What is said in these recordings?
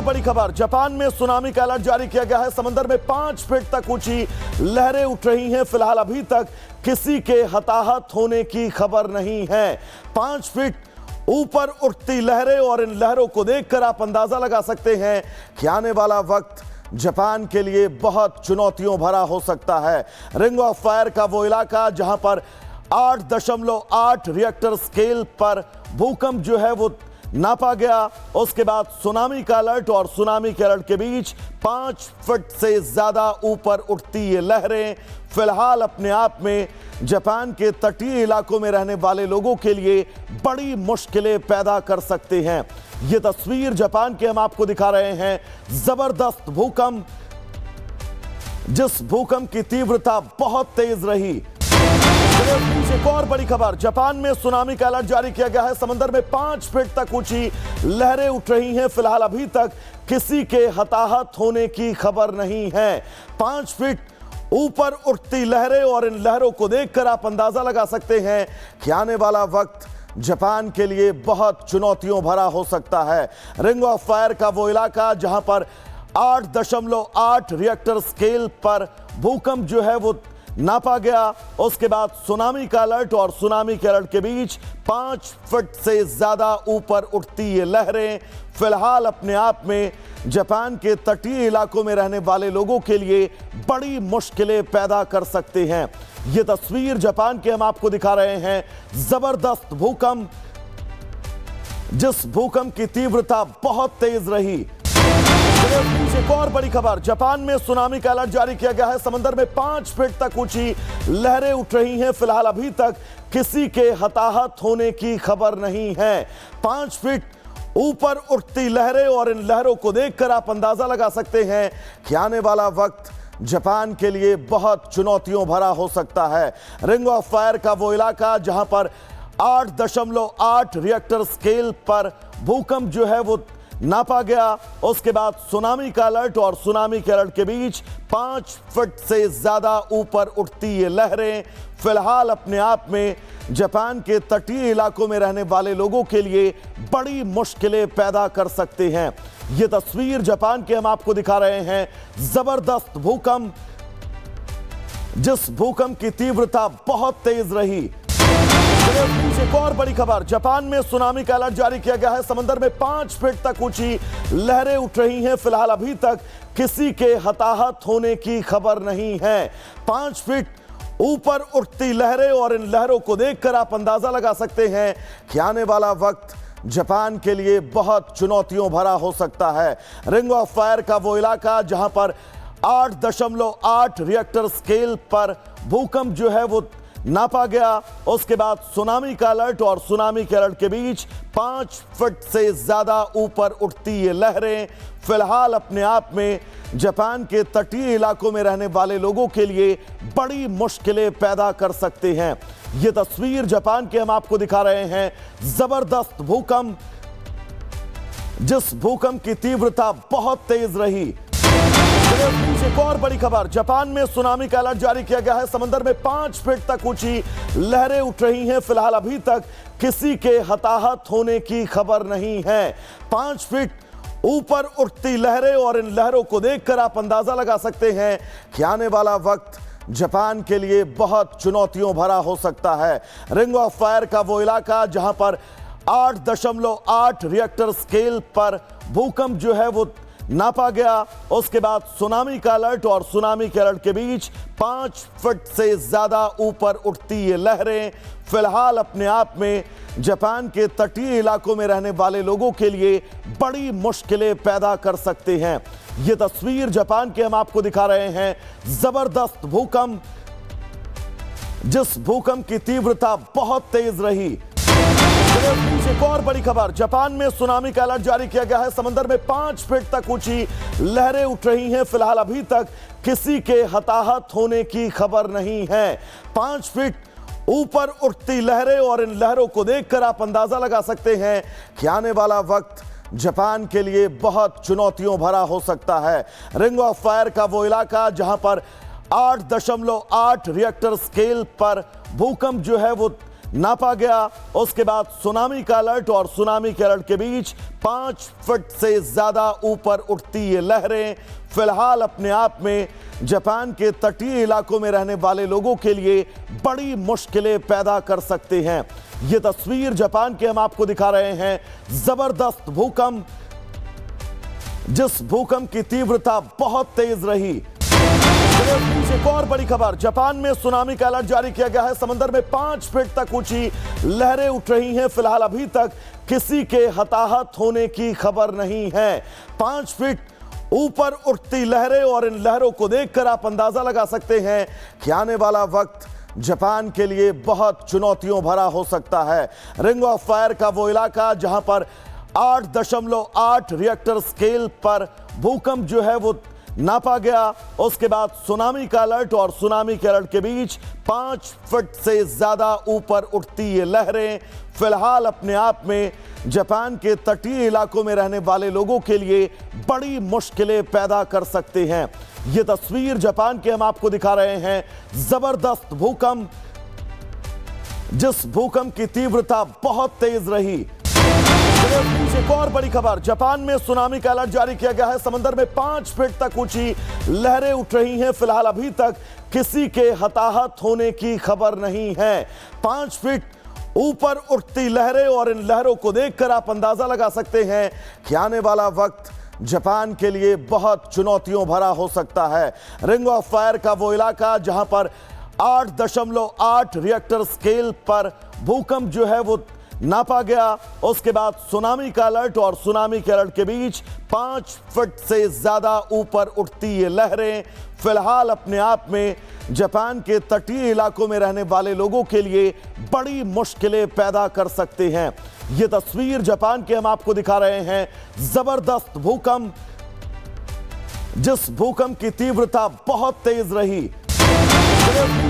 बड़ी खबर, जापान में सुनामी का अलर्ट जारी किया गया है। समंदर में 5 फीट तक ऊंची लहरें उठ रही हैं। फिलहाल अभी तक किसी के हताहत होने की खबर नहीं है। 5 फीट ऊपर उठती लहरें और इन लहरों को देखकर आप अंदाजा लगा सकते हैं कि आने वाला वक्त जापान के लिए बहुत चुनौतियों भरा हो सकता है। रिंग ऑफ फायर का वो इलाका जहां पर 8.8 रिएक्टर स्केल पर भूकंप जो है वो नापा गया, उसके बाद सुनामी का अलर्ट और सुनामी के अलर्ट के बीच 5 फुट से ज्यादा ऊपर उठती ये लहरें फिलहाल अपने आप में जापान के तटीय इलाकों में रहने वाले लोगों के लिए बड़ी मुश्किलें पैदा कर सकते हैं। ये तस्वीर जापान की हम आपको दिखा रहे हैं। जबरदस्त भूकंप, जिस भूकंप की तीव्रता बहुत तेज रही। एक और बड़ी खबर, जापान में सुनामी का अलर्ट जारी किया गया है। समंदर में 5 फीट तक ऊंची लहरें उठ रही हैं। फिलहाल अभी तक किसी के हताहत होने की खबर नहीं है। 5 फीट ऊपर उठती लहरें और इन लहरों को देखकर आप अंदाजा लगा सकते हैं कि आने वाला वक्त जापान के लिए बहुत चुनौतियों भरा हो सकता है। रिंग ऑफ फायर का वो इलाका जहां पर 8.8 रिएक्टर स्केल पर भूकंप जो है वो नापा गया, उसके बाद सुनामी का अलर्ट और सुनामी के अलर्ट के बीच 5 फुट से ज्यादा ऊपर उठती ये लहरें फिलहाल अपने आप में जापान के तटीय इलाकों में रहने वाले लोगों के लिए बड़ी मुश्किलें पैदा कर सकते हैं। ये तस्वीर जापान के हम आपको दिखा रहे हैं। जबरदस्त भूकंप, जिस भूकंप की तीव्रता बहुत तेज रही। एक और बड़ी खबर, जापान में सुनामी का अलर्ट जारी किया गया है। समंदर में 5 फीट तक ऊंची लहरें उठ रही हैं। फिलहाल अभी तक किसी के हताहत होने की खबर नहीं है। 5 फीट ऊपर उठती लहरें और इन लहरों को देखकर आप अंदाजा लगा सकते हैं कि आने वाला वक्त जापान के लिए बहुत चुनौतियों भरा हो सकता है। रिंग ऑफ फायर का वो इलाका जहां पर 8.8 रिएक्टर स्केल पर भूकंप जो है वो नापा गया, उसके बाद सुनामी का अलर्ट और सुनामी के अलर्ट के बीच 5 फुट से ज्यादा ऊपर उठती ये लहरें फिलहाल अपने आप में जापान के तटीय इलाकों में रहने वाले लोगों के लिए बड़ी मुश्किलें पैदा कर सकते हैं। ये तस्वीर जापान के हम आपको दिखा रहे हैं। जबरदस्त भूकंप, जिस भूकंप की तीव्रता बहुत तेज रही। एक और बड़ी खबर, जापान में सुनामी का अलर्ट जारी किया गया है। समंदर में 5 फीट तक ऊंची लहरें उठ रही हैं। फिलहाल अभी तक किसी के हताहत होने की खबर नहीं है। 5 फीट ऊपर उठती लहरें और इन लहरों को देखकर आप अंदाजा लगा सकते हैं कि आने वाला वक्त जापान के लिए बहुत चुनौतियों भरा हो सकता है। रिंग ऑफ फायर का वो इलाका जहां पर 8.8 रिएक्टर स्केल पर भूकंप जो है वो नापा गया, उसके बाद सुनामी का अलर्ट और सुनामी के अलर्ट के बीच 5 फुट से ज्यादा ऊपर उठती ये लहरें फिलहाल अपने आप में जापान के तटीय इलाकों में रहने वाले लोगों के लिए बड़ी मुश्किलें पैदा कर सकते हैं। ये तस्वीर जापान के हम आपको दिखा रहे हैं। जबरदस्त भूकंप, जिस भूकंप की तीव्रता बहुत तेज रही। एक और बड़ी खबर, जापान में सुनामी का अलर्ट जारी किया गया है। समंदर में 5 फीट तक ऊंची लहरें उठ रही हैं। फिलहाल अभी तक किसी के हताहत होने की खबर नहीं है। 5 फीट ऊपर उठती लहरें और इन लहरों को देखकर आप अंदाजा लगा सकते हैं कि आने वाला वक्त जापान के लिए बहुत चुनौतियों भरा हो सकता है। रिंग ऑफ फायर का वो इलाका जहां पर 8.8 रिएक्टर स्केल पर भूकंप जो है वो नापा गया, उसके बाद सुनामी का अलर्ट और सुनामी के अलर्ट के बीच 5 फुट से ज्यादा ऊपर उठती ये लहरें फिलहाल अपने आप में जापान के तटीय इलाकों में रहने वाले लोगों के लिए बड़ी मुश्किलें पैदा कर सकते हैं। ये तस्वीर जापान के हम आपको दिखा रहे हैं। जबरदस्त भूकंप, जिस भूकंप की तीव्रता बहुत तेज रही। एक और बड़ी खबर, जापान में सुनामी का अलर्ट जारी किया गया है। समंदर में 5 फीट तक ऊंची लहरें उठ रही हैं। फिलहाल अभी तक किसी के हताहत होने की खबर नहीं है। 5 फीट ऊपर उठती लहरें और इन लहरों को देखकर आप अंदाजा लगा सकते हैं कि आने वाला वक्त जापान के लिए बहुत चुनौतियों भरा हो सकता है। रिंग ऑफ फायर का वो इलाका जहां पर 8.8 रिएक्टर स्केल पर भूकंप जो है वो नापा गया। उसके बाद सुनामी का अलर्ट और सुनामी के अलर्ट के बीच 5 फुट से ज्यादा ऊपर उठती ये लहरें फिलहाल अपने आप में जापान के तटीय इलाकों में रहने वाले लोगों के लिए बड़ी मुश्किलें पैदा कर सकते हैं। ये तस्वीर जापान के हम आपको दिखा रहे हैं। जबरदस्त भूकंप, जिस भूकंप की तीव्रता बहुत तेज रही। एक और बड़ी खबर, जापान में सुनामी का अलर्ट जारी किया गया है। समंदर में 5 फीट तक ऊंची लहरें उठ रही हैं। फिलहाल अभी तक किसी के हताहत होने की खबर नहीं है। 5 फीट ऊपर उठती लहरें और इन लहरों को देखकर आप अंदाजा लगा सकते हैं कि आने वाला वक्त जापान के लिए बहुत चुनौतियों भरा हो सकता है। रिंग ऑफ फायर का वो इलाका जहां पर 8.8 रिएक्टर स्केल पर भूकंप जो है वो नापा गया। उसके बाद सुनामी का अलर्ट और सुनामी के अलर्ट के बीच 5 फुट से ज्यादा ऊपर उठती ये लहरें फिलहाल अपने आप में जापान के तटीय इलाकों में रहने वाले लोगों के लिए बड़ी मुश्किलें पैदा कर सकते हैं। ये तस्वीर जापान के हम आपको दिखा रहे हैं। जबरदस्त भूकंप, जिस भूकंप की तीव्रता बहुत तेज रही। एक और बड़ी खबर, जापान में सुनामी का अलर्ट जारी किया गया है। समंदर में 5 फीट तक ऊंची लहरें उठ रही हैं। फिलहाल अभी तक किसी के हताहत होने की खबर नहीं है। 5 फीट ऊपर उठती लहरें और इन लहरों को देखकर आप अंदाजा लगा सकते हैं कि आने वाला वक्त जापान के लिए बहुत चुनौतियों भरा हो सकता है। रिंग ऑफ फायर का वो इलाका जहां पर 8.8 रिएक्टर स्केल पर भूकंप जो है वो नापा गया। उसके बाद सुनामी का अलर्ट और सुनामी के अलर्ट के बीच 5 फुट से ज्यादा ऊपर उठती ये लहरें फिलहाल अपने आप में जापान के तटीय इलाकों में रहने वाले लोगों के लिए बड़ी मुश्किलें पैदा कर सकते हैं। ये तस्वीर जापान के हम आपको दिखा रहे हैं। जबरदस्त भूकंप, जिस भूकंप की तीव्रता बहुत तेज रही।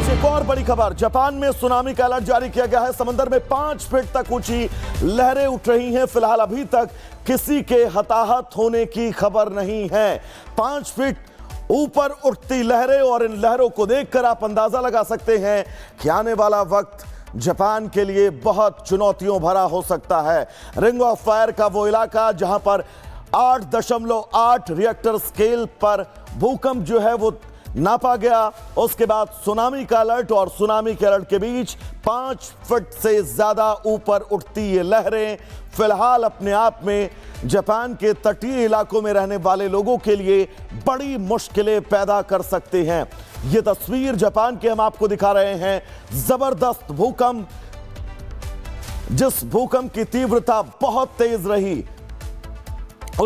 एक और बड़ी खबर, जापान में सुनामी का अलर्ट जारी किया गया है। समंदर में 5 फीट तक ऊंची लहरें उठ रही हैं। फिलहाल अभी तक किसी के हताहत होने की खबर नहीं है। 5 फीट ऊपर उठती लहरें और इन लहरों को देखकर आप अंदाजा लगा सकते हैं कि आने वाला वक्त जापान के लिए बहुत चुनौतियों भरा हो सकता है। रिंग ऑफ फायर का वो इलाका जहां पर 8.8 रिएक्टर स्केल पर भूकंप जो है वो नापा गया। उसके बाद सुनामी का अलर्ट और सुनामी के अलर्ट के बीच 5 फुट से ज्यादा ऊपर उठती ये लहरें फिलहाल अपने आप में जापान के तटीय इलाकों में रहने वाले लोगों के लिए बड़ी मुश्किलें पैदा कर सकते हैं। ये तस्वीर जापान के हम आपको दिखा रहे हैं। जबरदस्त भूकंप, जिस भूकंप की तीव्रता बहुत तेज रही।